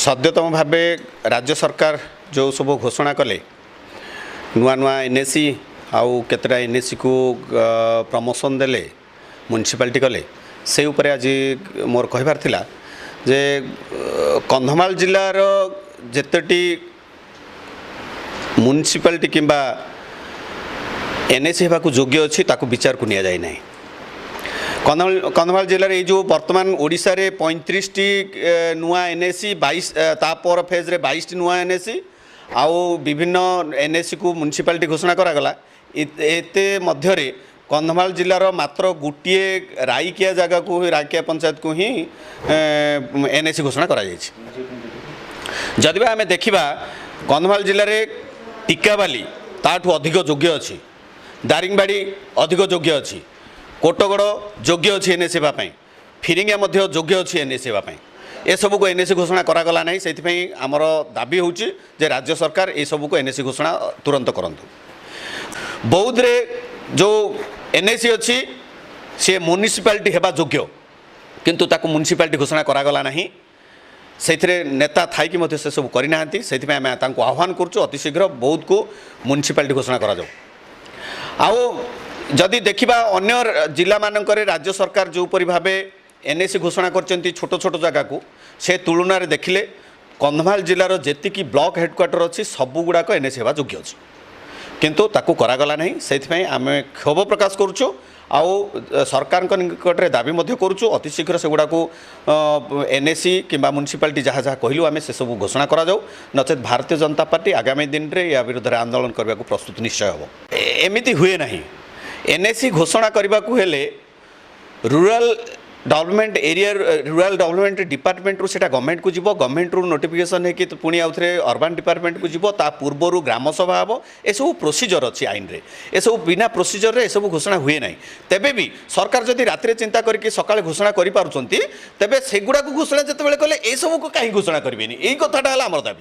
सद्यतम भाव राज्य सरकार जो सब घोषणा कले नुआ नुआ एनएसी आउ केतरा एनएसी को प्रमोशन देले म्युनिसिपालिटी कले से उपरे आज मोर कहबार थिला जे कंधमाल जिलार जेतटी म्युनिसिपालिटी किंबा एनएसी होगा योग्य अच्छी ताकू विचार को निया जाए नहीं। कंधमाल जिले में जो वर्तमान ओडिशा रे 35 टी नुआ एनएसी 22 तापर फेज रे 22 टी नुआ एनएसी आउ विभिन्न एनएसी को म्युनिसिपालिटी घोषणा करागला। एते मध्य कंधमाल जिलार मात्र गोटे राईकिया जगह को राईकिया पंचायत को ही एनएसी घोषणा करा जायछि। जदि आमे देखिबा कंधमाल जिले में टिकाबाली ताठू अधिक योग्य अच्छी, दारिंगबाड़ी अधिक योग्य अच्छी, कोटगड़ योग्य अच्छी एनएसी होगापी, फिरिंगा योग्य अच्छी एनएसी होगापी। ए सब को एनएसी घोषणा करागला नहीं। से आमर दाबी होची जे राज्य सरकार ए सब को एनएसी घोषणा तुरंत करंतु। बौद्ध रे जो एनएसी अच्छी सी म्युनिसिपालिटी हेबा योग्य किंतु ताकू म्युनिसिपालिटी घोषणा करागला नहीं। से नेता थाईकि मध्य से सब करना से आह्वान करुँ अति शीघ्र बौद्ध को म्युनिसिपालिटी घोषणा करा जाऊ। जदि देखा अन्य जिला मानक राज्य सरकार जो परि भाव एनएसी घोषणा कर छोट छोट जगह को से तुलन में देखिले कंधमाल जिलार जेतिकी ब्लॉक हेडक्वार्टर अच्छी सबू गुड़ाक एनएसी होगा योग्य अच्छी किंतु ताकू करागला नहीं। से आम क्षोभ प्रकाश करुचु सरकार निकट में दाबी करुचु अति शीघ्र से गुड़ा को एनएसी किंबा म्युनिसिपालिटी जहाँ जहाँ कहलु आम से सब घोषणा करा जाऊ। नचेत भारतीय जनता पार्टी आगामी दिन में या विरुद्ध में आंदोलन करने को प्रस्तुत निश्चय हम। एमती हुए नहीं। एनएसी घोषणा करने को हेले rural development area rural development department रू सेटा गवर्नमेंट को जीवो, गवर्नमेंट रू नोटिफिकेशन है कि पुणी आउ थे अर्बन डिपार्टमेंट को जीवो, ता पूर्वर ग्राम सभा हम। ए सब प्रोसीजर अच्छी आईन रे, ए सब बिना प्रोसीजर रे ए सब घोषणा हुए नहीं। तेबे भी सरकार जदि रात्रि चिंता करके सकाळे घोषणा करि पारुचंती तेबे सेगुडा को घोषणा जते बेले कले ए सब को काहे घोषणा करबेनी, एई कथाटा हला हमर दाबी।